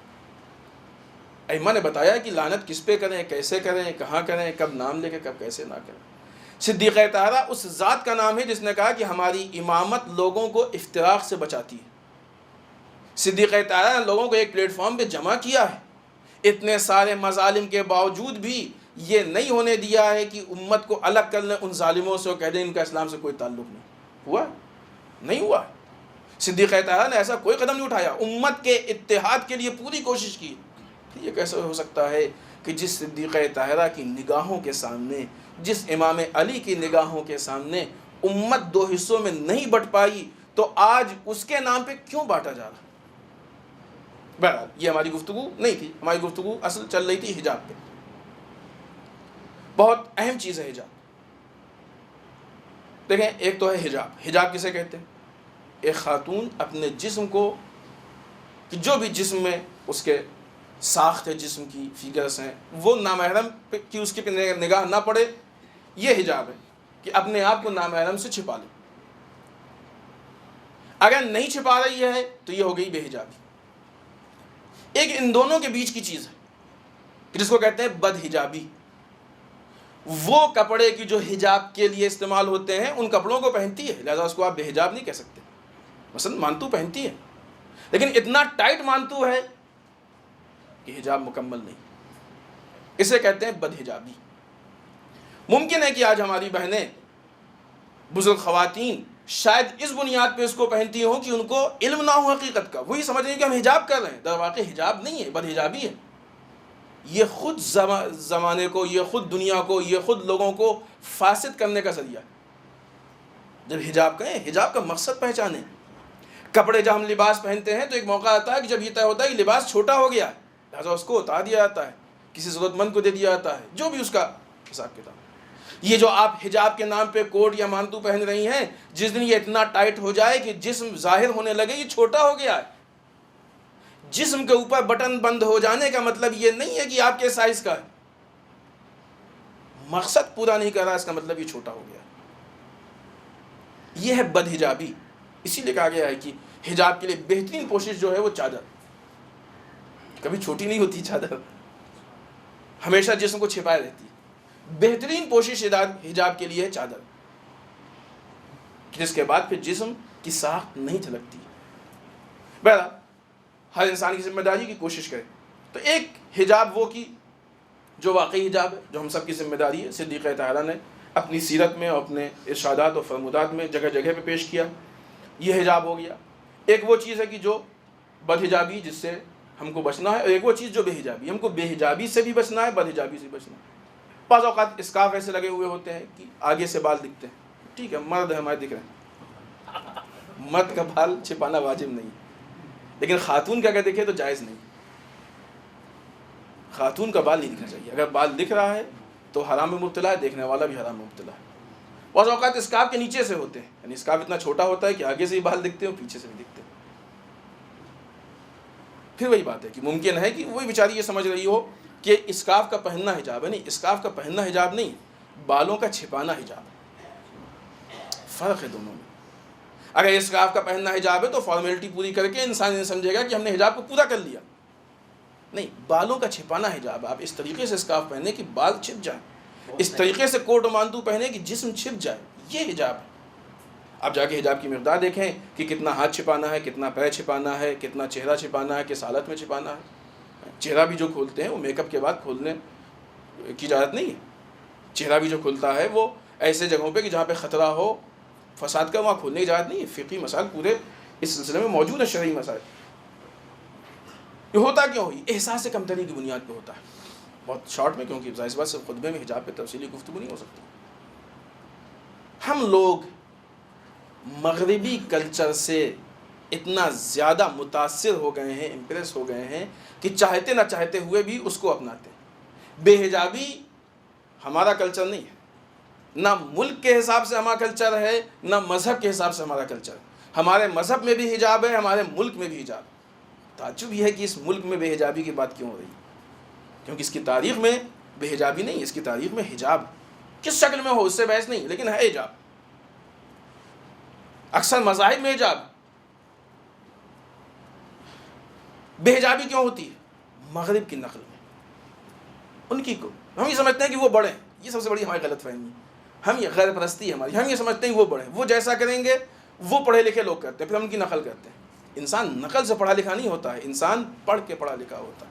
ائمہ نے بتایا کہ لعنت کس پہ کریں، کیسے کریں، کہاں کریں، کب نام لے کے کب کیسے نہ کریں۔ صدیقہ طاہرہ اس ذات کا نام ہے جس نے کہا کہ ہماری امامت لوگوں کو افتراق سے بچاتی ہے۔ صدیقہ طاہرہ نے لوگوں کو ایک پلیٹ فارم پہ جمع کیا ہے، اتنے سارے مظالم کے باوجود بھی یہ نہیں ہونے دیا ہے کہ امت کو الگ کر لیں ان ظالموں سے اور کہہ دیں ان کا اسلام سے کوئی تعلق نہیں۔ ہوا نہیں ہوا۔ صدیقہ طاہرہ نے ایسا کوئی قدم نہیں اٹھایا، امت کے اتحاد کے لیے پوری کوشش کی۔ یہ کیسے ہو سکتا ہے کہ جس صدیقہ طاہرہ کی نگاہوں کے سامنے، جس امام علی کی نگاہوں کے سامنے امت دو حصوں میں نہیں بٹ پائی، تو آج اس کے نام پہ کیوں بانٹا جا رہا؟ بہرحال یہ ہماری گفتگو نہیں تھی، ہماری گفتگو اصل چل رہی تھی حجاب پہ۔ بہت اہم چیز ہے حجاب۔ دیکھیں، ایک تو ہے حجاب۔ حجاب کسے کہتے ہیں؟ ایک خاتون اپنے جسم کو، کہ جو بھی جسم میں اس کے ساخت ہے، جسم کی فیگرز ہیں، وہ نامحرم پہ کی اس کی نگاہ نہ پڑے، یہ حجاب ہے کہ اپنے آپ کو نامحرم سے چھپا لے۔ اگر نہیں چھپا رہی ہے تو یہ ہو گئی بے حجابی۔ ایک ان دونوں کے بیچ کی چیز ہے جس کو کہتے ہیں بد حجابی۔ وہ کپڑے کی جو حجاب کے لیے استعمال ہوتے ہیں ان کپڑوں کو پہنتی ہے، لہذا اس کو آپ بے حجاب نہیں کہہ سکتے۔ مثلا مانتو پہنتی ہے، لیکن اتنا ٹائٹ مانتو ہے کہ حجاب مکمل نہیں، اسے کہتے ہیں بد حجابی۔ ممکن ہے کہ آج ہماری بہنیں، بزرگ خواتین شاید اس بنیاد پہ اس کو پہنتی ہوں کہ ان کو علم نہ ہو حقیقت کا، وہی سمجھ رہی ہیں کہ ہم حجاب کر رہے ہیں، در واقع حجاب نہیں ہے، بد حجابی ہے۔ یہ خود زمانے کو، یہ خود دنیا کو، یہ خود لوگوں کو فاسد کرنے کا ذریعہ ہے۔ جب حجاب کہیں، حجاب کا مقصد پہچانیں۔ کپڑے جب ہم لباس پہنتے ہیں تو ایک موقع آتا ہے کہ جب یہ طے ہوتا ہے کہ لباس چھوٹا ہو گیا ہے، لہٰذا اس کو اتار دیا جاتا ہے، کسی ضرورت مند کو دے دیا جاتا ہے، جو بھی اس کا حساب کتاب۔ یہ جو آپ حجاب کے نام پہ کوٹ یا مانتو پہن رہی ہیں، جس دن یہ اتنا ٹائٹ ہو جائے کہ جسم ظاہر ہونے لگے یہ چھوٹا ہو گیا ہے۔ جسم کے اوپر بٹن بند ہو جانے کا مطلب یہ نہیں ہے کہ آپ کے سائز کا ہے، مقصد پورا نہیں کر رہا، اس کا مطلب یہ چھوٹا ہو گیا۔ یہ ہے بد حجابی۔ اسی لیے کہا گیا ہے کہ حجاب کے لیے بہترین کوشش جو ہے وہ چادر، کبھی چھوٹی نہیں ہوتی چادر، ہمیشہ جسم کو چھپائے رہتی ہے۔ بہترین کوشش حجاب کے لیے ہے چادر، جس کے بعد پھر جسم کی ساخت نہیں جھلکتی۔ بہرحال ہر انسان کی ذمہ داری کی کوشش کرے۔ تو ایک حجاب وہ کی جو واقعی حجاب ہے، جو ہم سب کی ذمہ داری ہے، صدیقہ طاہرہ نے اپنی سیرت میں اور اپنے ارشادات اور فرمودات میں جگہ جگہ پہ پیش کیا، یہ حجاب ہو گیا۔ ایک وہ چیز ہے کہ جو بد حجابی، جس سے ہم کو بچنا ہے، اور ایک وہ چیز جو بے حجابی، ہم کو بے حجابی سے بھی بچنا ہے، بد حجابی سے بھی بچنا ہے۔ بعض اوقات اسکارف ایسے لگے ہوئے ہوتے ہیں کہ آگے سے بال دکھتے ہیں، ٹھیک ہے، مرد ہمارے دکھ رہے ہیں، مرد کا بال چھپانا واجب نہیں، لیکن خاتون کا اگر دکھے تو جائز نہیں، خاتون کا بال نہیں دکھنا چاہیے۔ اگر بال دکھ رہا ہے تو حرام میں مبتلا ہے، دیکھنے والا بھی حرام میں مبتلا ہے۔ بعض اوقات اسکارف کے نیچے سے ہوتے ہیں، یعنی اسکارف اتنا چھوٹا ہوتا ہے کہ آگے سے بھی بال دکھتے ہیں اور پیچھے سے بھی دکھتے ہیں. پھر وہی بات ہے کہ ممکن ہے کہ وہی بیچاری یہ سمجھ رہی ہو کہ اسکارف کا پہننا حجاب ہے. نہیں، اسکارف کا پہننا حجاب نہیں، بالوں کا چھپانا حجاب ہے. فرق ہے دونوں میں. اگر اسکارف کا پہننا حجاب ہے تو فارمیلٹی پوری کر کے انسان یہ سمجھے گا کہ ہم نے حجاب کو پورا کر لیا. نہیں، بالوں کا چھپانا حجاب ہے. آپ اس طریقے سے اسکارف پہنے کہ بال چھپ جائیں، اس طریقے سے کوٹ و مانتو پہنے کہ جسم چھپ جائے، یہ حجاب ہے. آپ جا کے حجاب کی مقدار دیکھیں کہ کتنا ہاتھ چھپانا ہے، کتنا پیر چھپانا ہے، کتنا چہرہ چھپانا ہے، کس حالت میں چھپانا ہے. چہرہ بھی جو کھولتے ہیں وہ میک اپ کے بعد کھولنے کی اجازت نہیں ہے. چہرہ بھی جو کھلتا ہے وہ ایسے جگہوں پہ کہ جہاں پہ خطرہ ہو فساد کا، وہاں کھولنے کی اجازت نہیں ہے. فقہی مسائل پورے اس سلسلے میں موجود ہے، شرعی مسائل. یہ ہوتا کیوں؟ احساس کمتری کی بنیاد پہ ہوتا ہے. بہت شارٹ میں، کیونکہ ظاہر بات سے خطبے میں حجاب پہ تفصیلی گفتگو نہیں ہو سکتی. ہم لوگ مغربی کلچر سے اتنا زیادہ متاثر ہو گئے ہیں، امپریس ہو گئے ہیں کہ چاہتے نہ چاہتے ہوئے بھی اس کو اپناتے ہیں. بے حجابی ہمارا کلچر نہیں ہے، نہ ملک کے حساب سے ہمارا کلچر ہے، نہ مذہب کے حساب سے ہمارا کلچر ہے. ہمارے مذہب میں بھی حجاب ہے، ہمارے ملک میں بھی حجاب ہے. تعجب یہ ہے کہ اس ملک میں بے حجابی کی بات کیوں ہو رہی ہے؟ کیونکہ اس کی تاریخ میں بے حجابی نہیں، اس کی تاریخ میں حجاب کس شکل میں ہو اس سے بحث نہیں، لیکن ہے حجاب. اکثر مذاہب میں حجاب. بے حجابی کیوں ہوتی ہے؟ مغرب کی نقل میں ان کی کو ہم یہ سمجھتے ہیں کہ وہ بڑے ہیں. یہ سب سے بڑی ہماری غلط فہمی ہے. ہم یہ غیر پرستی ہے ہماری. ہم یہ سمجھتے ہیں کہ وہ بڑے ہیں، وہ جیسا کریں گے وہ پڑھے لکھے لوگ کرتے ہیں، پھر ہم ان کی نقل کرتے ہیں. انسان نقل سے پڑھا لکھا نہیں ہوتا ہے، انسان پڑھ کے پڑھا لکھا ہوتا ہے.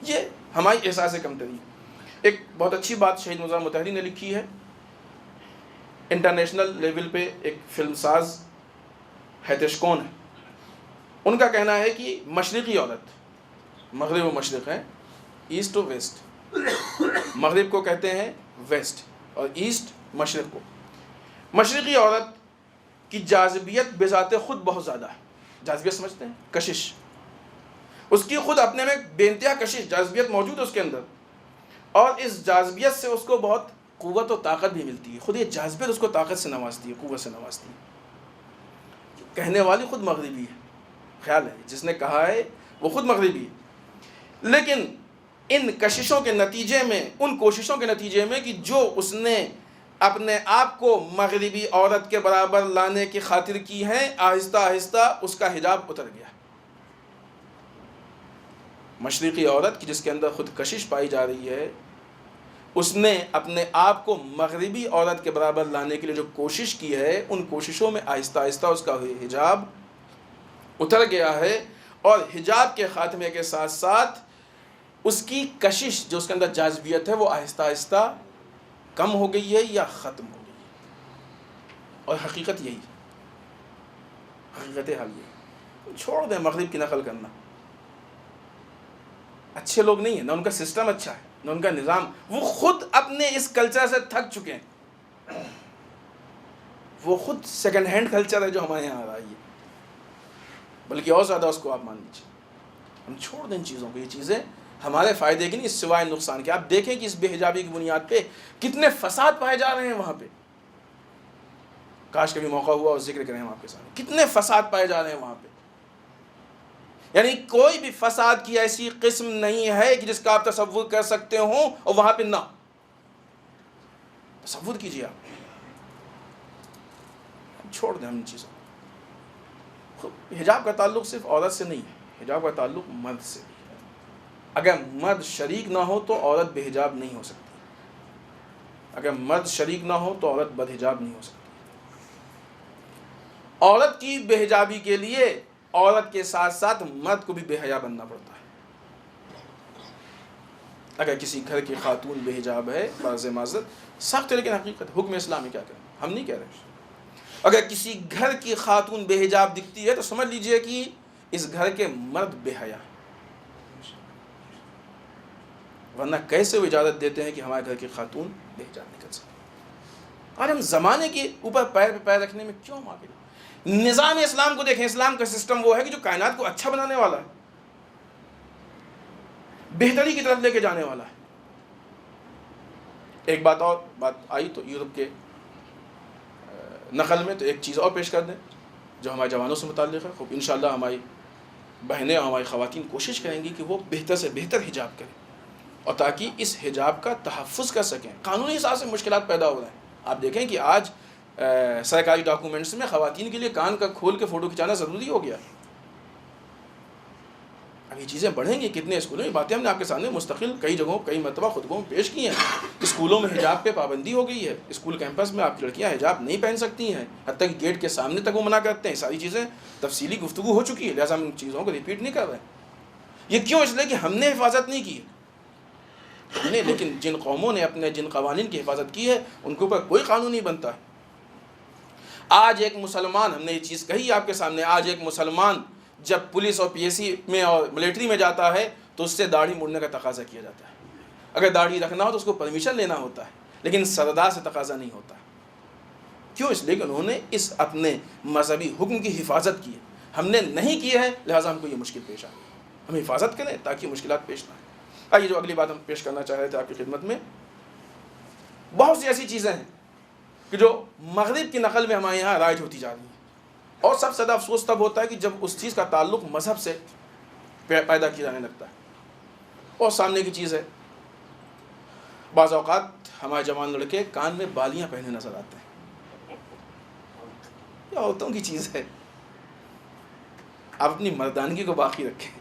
یہ ہماری احساس کمتری. ایک بہت اچھی بات شہید مرزا مطہری نے لکھی ہے. انٹرنیشنل لیول پہ ایک فلم ساز ہیتشکون ہے. ان کا کہنا ہے کہ مشرقی عورت، مغرب و مشرق ہے، ایسٹ و ویسٹ. مغرب کو کہتے ہیں ویسٹ اور ایسٹ مشرق کو. مشرقی عورت کی جاذبیت بذات خود بہت زیادہ ہے. جاذبیت سمجھتے ہیں؟ کشش. اس کی خود اپنے میں بے انتہا کشش، جاذبیت موجود ہے اس کے اندر، اور اس جاذبیت سے اس کو بہت قوت و طاقت بھی ملتی ہے. خود یہ جاذبیت اس کو طاقت سے نوازتی ہے، قوت سے نوازتی ہے. کہنے والی خود مغربی ہے. خیال ہے جس نے کہا ہے وہ خود مغربی ہے. لیکن ان کششوں کے نتیجے میں، ان کوششوں کے نتیجے میں کہ جو اس نے اپنے آپ کو مغربی عورت کے برابر لانے کی خاطر کی ہیں، آہستہ آہستہ اس کا حجاب اتر گیا. مشرقی عورت کی جس کے اندر خود کشش پائی جا رہی ہے، اس نے اپنے آپ کو مغربی عورت کے برابر لانے کے لیے جو کوشش کی ہے، ان کوششوں میں آہستہ آہستہ اس کا حجاب اتر گیا ہے. اور حجاب کے خاتمے کے ساتھ ساتھ اس کی کشش، جو اس کے اندر جاذبیت ہے، وہ آہستہ آہستہ کم ہو گئی ہے یا ختم ہو گئی ہے. اور حقیقت یہی ہے، حقیقت حال یہی. چھوڑ دیں مغرب کی نقل کرنا. اچھے لوگ نہیں ہیں، نہ ان کا سسٹم اچھا ہے، نہ ان کا نظام. وہ خود اپنے اس کلچر سے تھک چکے ہیں. وہ خود سیکنڈ ہینڈ کلچر ہے جو ہمارے یہاں آ رہا ہے، بلکہ اور زیادہ اس کو آپ مان لیجیے. ہم چھوڑ دیں ان چیزوں کو. یہ چیزیں ہمارے فائدے کی نہیں، سوائے نقصان کے. آپ دیکھیں کہ اس بے حجابی کی بنیاد پہ کتنے فساد پائے جا رہے ہیں وہاں پہ. کاش کبھی موقع ہوا اور ذکر کریں ہم آپ کے سامنے. کتنے فساد پائے جا رہے ہیں وہاں پہ. یعنی کوئی بھی فساد کی ایسی قسم نہیں ہے کہ جس کا آپ تصور کر سکتے ہوں اور وہاں پہ نہ. تصور کیجیے آپ. چھوڑ دیں ہم ان چیزوں. حجاب کا تعلق صرف عورت سے نہیں ہے، حجاب کا تعلق مرد سے بھی ہے. اگر مرد شریک نہ ہو تو عورت بے حجاب نہیں ہو سکتی. اگر مرد شریک نہ ہو تو عورت بد حجاب نہیں ہو سکتی. عورت کی بے حجابی کے لیے عورت کے ساتھ ساتھ مرد کو بھی بے حیا بننا پڑتا ہے. اگر کسی گھر کی خاتون بے حجاب ہے، فرض معذرت سخت ہے لیکن حقیقت، حکم اسلامی کیا کریں، ہم نہیں کہہ رہے. اگر کسی گھر کی خاتون بے حجاب دکھتی ہے تو سمجھ لیجئے کہ اس گھر کے مرد بے حیا. ورنہ کیسے وہ اجازت دیتے ہیں کہ ہمارے گھر کی خاتون بے حجاب نکل سکے. اور ہم زمانے کے اوپر پیر پہ پیر رکھنے میں کیوں ماہر. نظام اسلام کو دیکھیں. اسلام کا سسٹم وہ ہے کہ جو کائنات کو اچھا بنانے والا ہے، بہتری کی طرف لے کے جانے والا ہے. ایک بات اور بات آئی تو یورپ کے نقل میں تو ایک چیز اور پیش کر دیں جو ہمارے جوانوں سے متعلق ہے. خوب انشاءاللہ ہماری بہنیں اور ہماری خواتین کوشش کریں گی کہ وہ بہتر سے بہتر حجاب کریں اور تاکہ اس حجاب کا تحفظ کر سکیں. قانونی حساب سے مشکلات پیدا ہو رہے ہیں. آپ دیکھیں کہ آج سرکاری ڈاکومنٹس میں خواتین کے لیے کان کا کھول کے فوٹو کھنچانا ضروری ہو گیا. اب یہ چیزیں بڑھیں گی. کتنے اسکولوں میں باتیں ہم نے آپ کے سامنے مستقل کئی جگہوں کئی مرتبہ خطبوں میں پیش کی ہیں. اسکولوں میں حجاب پہ پابندی ہو گئی ہے. اسکول کیمپس میں آپ کی لڑکیاں حجاب نہیں پہن سکتی ہیں, حتیٰ کہ گیٹ کے سامنے تک وہ منع کرتے ہیں. ساری چیزیں تفصیلی گفتگو ہو چکی ہے, لہٰذا ہم ان چیزوں کو ریپیٹ نہیں کر رہے ہیں. یہ کیوں؟ اس لیے کہ ہم نے حفاظت نہیں کی ہم نے, لیکن جن قوموں نے اپنے جن قوانین کی حفاظت کی ہے ان کے اوپر کوئی قانون نہیں بنتا ہے. آج ایک مسلمان, ہم نے یہ چیز کہی آپ کے سامنے, آج ایک مسلمان جب پولیس اور پی ایس سی میں اور ملٹری میں جاتا ہے تو اس سے داڑھی مڑنے کا تقاضا کیا جاتا ہے. اگر داڑھی رکھنا ہو تو اس کو پرمیشن لینا ہوتا ہے, لیکن سردار سے تقاضا نہیں ہوتا. کیوں؟ اس لیے کہ انہوں نے اس اپنے مذہبی حکم کی حفاظت کی ہے. ہم نے نہیں کی ہے, لہٰذا ہم کو یہ مشکل پیش آئی. ہم حفاظت کریں تاکہ مشکلات پیش نہ آئیں. آئیے جو اگلی بات ہم پیش کرنا چاہ رہے تھے آپ کی خدمت میں, بہت سی ایسی چیزیں ہیں کہ جو مغرب کی نقل میں ہمارے یہاں رائج ہوتی جا رہی ہیں, اور سب سے زیادہ افسوس تب ہوتا ہے کہ جب اس چیز کا تعلق مذہب سے پیدا کیا جانے لگتا ہے. اور سامنے کی چیز ہے, بعض اوقات ہمارے جوان لڑکے کان میں بالیاں پہنے نظر آتے ہیں. یہ عورتوں کی چیز ہے, آپ اپنی مردانگی کو باقی رکھیں.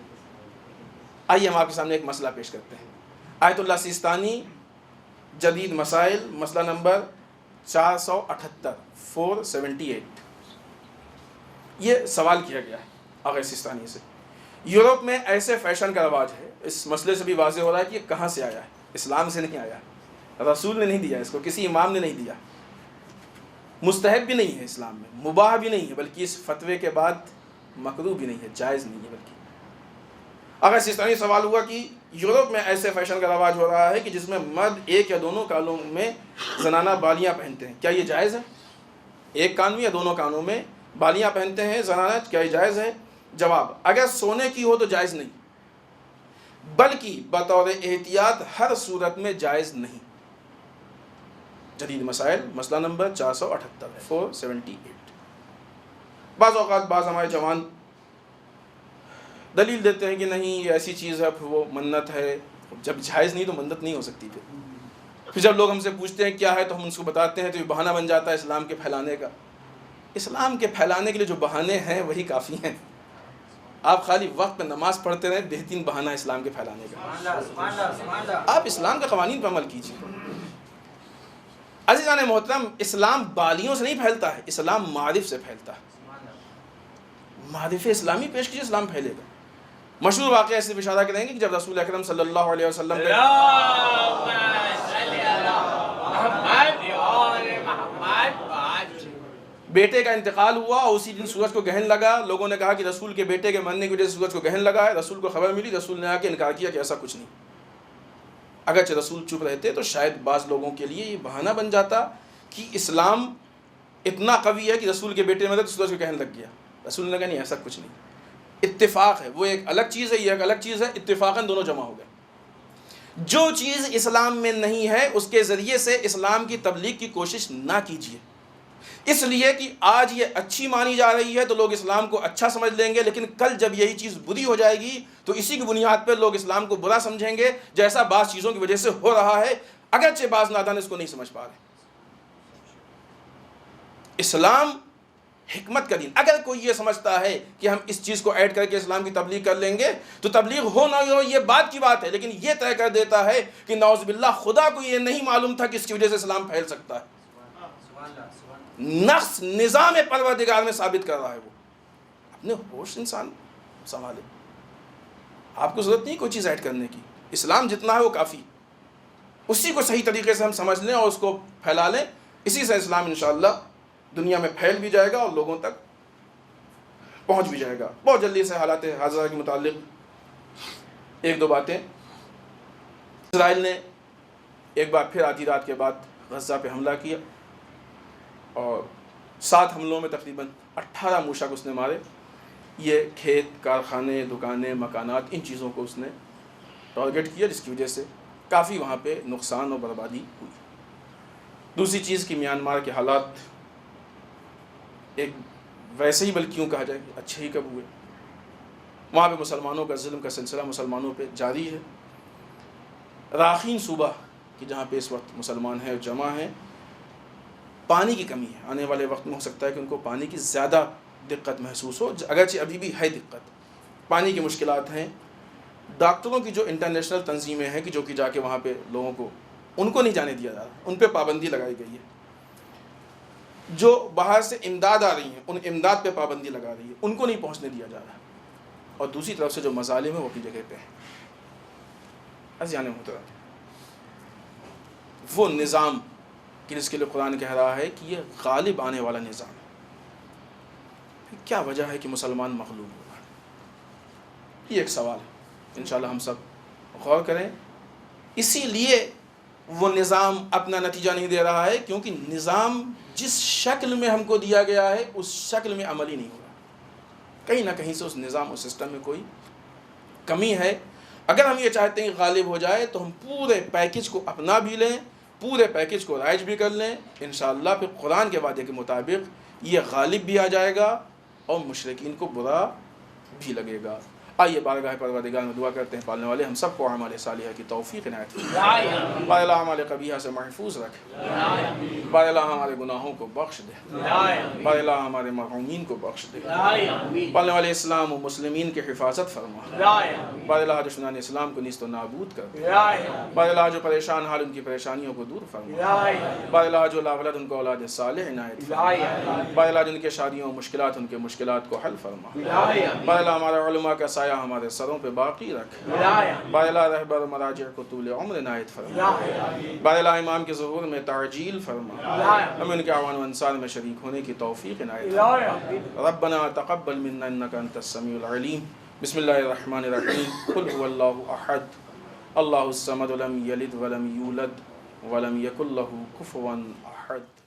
آئیے ہم آپ کے سامنے ایک مسئلہ پیش کرتے ہیں. آیت اللہ سیستانی جدید مسائل مسئلہ نمبر 478 478. یہ سوال کیا گیا ہے آغا سیستانی سے. یورپ میں ایسے فیشن کا رواج ہے. اس مسئلے سے بھی واضح ہو رہا ہے کہ یہ کہاں سے آیا ہے. اسلام سے نہیں آیا, رسول نے نہیں دیا اس کو, کسی امام نے نہیں دیا. مستحب بھی نہیں ہے اسلام میں, مباح بھی نہیں ہے, بلکہ اس فتوے کے بعد مکروہ بھی نہیں ہے, جائز نہیں ہے. بلکہ اگر سیستانی سوال ہوا کہ یورپ میں ایسے فیشن کا رواج ہو رہا ہے کہ جس میں مرد ایک یا دونوں کانوں میں زنانہ بالیاں پہنتے ہیں, کیا یہ جائز ہے؟ ایک کان میں یا دونوں کانوں میں بالیاں پہنتے ہیں زنانہ, کیا یہ جائز ہے؟ جواب, اگر سونے کی ہو تو جائز نہیں, بلکہ بطور احتیاط ہر صورت میں جائز نہیں. جدید مسائل مسئلہ نمبر 478 478. بعض اوقات بعض ہمارے جوان دلیل دیتے ہیں کہ نہیں یہ ایسی چیز ہے, پھر وہ منت ہے. جب جائز نہیں تو منت نہیں ہو سکتی. پھر جب لوگ ہم سے پوچھتے ہیں کیا ہے تو ہم ان کو بتاتے ہیں تو یہ بہانہ بن جاتا ہے اسلام کے پھیلانے کا. اسلام کے پھیلانے کے لیے جو بہانے ہیں وہی کافی ہیں. آپ خالی وقت پہ نماز پڑھتے رہیں, بہترین بہانہ اسلام کے پھیلانے کا. آپ اسلام کے قوانین پر عمل کیجیے. عزیزان محترم, اسلام بالیوں سے نہیں پھیلتا ہے, اسلام معرف سے پھیلتا ہے. معرف اسلامی پیش کیجیے, اسلام پھیلے گا. مشہور واقعہ ایسے اشارہ کریں گے کہ جب رسول اکرم صلی اللہ علیہ وسلم بیٹے کا انتقال ہوا اور اسی دن سورج کو گرہن لگا, لوگوں نے کہا کہ رسول کے بیٹے کے مرنے کی وجہ سے سورج کو گرہن لگا ہے. رسول کو خبر ملی, رسول نے آ کے انکار کیا کہ ایسا کچھ نہیں. اگرچہ رسول چپ رہتے تو شاید بعض لوگوں کے لیے یہ بہانہ بن جاتا کہ اسلام اتنا قوی ہے کہ رسول کے بیٹے میں تو سورج کو گرہن لگ گیا. رسول نے کہا نہیں ایسا کچھ نہیں, اتفاق ہے, وہ ایک الگ چیز ہے, یہ ایک الگ چیز ہے, اتفاقاً دونوں جمع ہو گئے. جو چیز اسلام میں نہیں ہے اس کے ذریعے سے اسلام کی تبلیغ کی کوشش نہ کیجیے, اس لیے کہ آج یہ اچھی مانی جا رہی ہے تو لوگ اسلام کو اچھا سمجھ لیں گے, لیکن کل جب یہی چیز بری ہو جائے گی تو اسی کی بنیاد پر لوگ اسلام کو برا سمجھیں گے, جیسا بعض چیزوں کی وجہ سے ہو رہا ہے, اگرچہ بعض نادان اس کو نہیں سمجھ پا رہے. اسلام حکمت کا دین. اگر کوئی یہ سمجھتا ہے کہ ہم اس چیز کو ایڈ کر کے اسلام کی تبلیغ کر لیں گے تو تبلیغ ہو نہ ہو یہ بات کی بات ہے, لیکن یہ طے کر دیتا ہے کہ نعوذ باللہ خدا کو یہ نہیں معلوم تھا کہ اس کی وجہ سے اسلام پھیل سکتا ہے. نقص نظام پروردگار میں ثابت کر رہا ہے. وہ اپنے ہوش انسان سنبھالے, آپ کو ضرورت نہیں کوئی چیز ایڈ کرنے کی. اسلام جتنا ہے وہ کافی, اسی کو صحیح طریقے سے ہم سمجھ لیں اور اس کو پھیلا لیں, اسی سے اسلام انشاءاللہ دنیا میں پھیل بھی جائے گا اور لوگوں تک پہنچ بھی جائے گا. بہت جلدی سے حالات حاضرہ کے متعلق ایک دو باتیں. اسرائیل نے ایک بار پھر آدھی رات کے بعد غزہ پہ حملہ کیا اور 7 حملوں میں تقریباً 18 موشک اس نے مارے. یہ کھیت, کارخانے, دکانیں, مکانات, ان چیزوں کو اس نے ٹارگٹ کیا, جس کی وجہ سے کافی وہاں پہ نقصان اور بربادی ہوئی. دوسری چیز کہ میانمار کے حالات ایک ویسے ہی بلکہ کیوں کہا جائے کہ اچھے ہی کب ہوئے. وہاں پہ مسلمانوں کا ظلم کا سلسلہ مسلمانوں پہ جاری ہے. راخین صوبہ کہ جہاں پہ اس وقت مسلمان ہیں اور جمع ہیں، پانی کی کمی ہے. آنے والے وقت میں ہو سکتا ہے کہ ان کو پانی کی زیادہ دقت محسوس ہو، اگرچہ ابھی بھی ہے دقت، پانی کی مشکلات ہیں. ڈاکٹروں کی جو انٹرنیشنل تنظیمیں ہیں کہ جو کہ جا کے وہاں پہ لوگوں کو ان کو نہیں جانے دیا جا رہا، ان پہ پابندی لگائی گئی ہے. جو باہر سے امداد آ رہی ہیں ان امداد پہ پابندی لگا رہی ہے، ان کو نہیں پہنچنے دیا جا رہا. اور دوسری طرف سے جو مظالم ہیں وہ اپنی جگہ پہ ہیں. عزیزان محترم، وہ نظام کہ جس کے لیے قرآن کہہ رہا ہے کہ یہ غالب آنے والا نظام ہے، کیا وجہ ہے کہ مسلمان مغلوب ہو رہا ہے؟ یہ ایک سوال ہے، انشاءاللہ ہم سب غور کریں. اسی لیے وہ نظام اپنا نتیجہ نہیں دے رہا ہے کیونکہ نظام جس شکل میں ہم کو دیا گیا ہے اس شکل میں عمل ہی نہیں ہو رہا. کہیں نہ کہیں سے اس نظام اور سسٹم میں کوئی کمی ہے. اگر ہم یہ چاہتے ہیں کہ غالب ہو جائے تو ہم پورے پیکج کو اپنا بھی لیں، پورے پیکج کو رائج بھی کر لیں. انشاءاللہ پھر قرآن کے وعدے کے مطابق یہ غالب بھی آ جائے گا اور مشرکین کو برا بھی لگے گا. آئیے بارگاہ پروردگار میں دعا کرتے ہیں پالنے والے ہم سب کو اعمال صالحہ کی توفیق عنایت فرمائے. بار اللہ اعمال قبیحہ سے محفوظ رکھ. بار اللہ ہمارے گناہوں کو بخش دے. بار اللہ ہمارے مرحومین کو بخش دے. پالنے والے اسلام و مسلمین کی حفاظت فرما. بار اللہ دشمنان اسلام کو نیست و نابود کر دے. بار اللہ جو پریشان حال ان کی پریشانیوں کو دور فرما. بار اللہ جو لا اولاد ان کو اولاد صالح عنایت فرما. بار اللہ جن کے شادیوں و مشکلات ان کے مشکلات کو حل فرما. بار اللہ ہمارے علماء کا سایہ ہمارے سروں پہ باقی رکھ. بار اللہ رہبر مراجع کو طول عمر عنایت فرما. بار اللہ امام کے ظہور میں تعجیل فرما. ہمیں ان کے اعوان و انصار میں شریک ہونے کی توفیق عنایت فرما. ربنا تقبل منا انك انت السميع العليم. بسم الله الرحمن الرحيم. قل هو الله احد الله الصمد لم يلد ولم يولد ولم يكن له كفوا احد.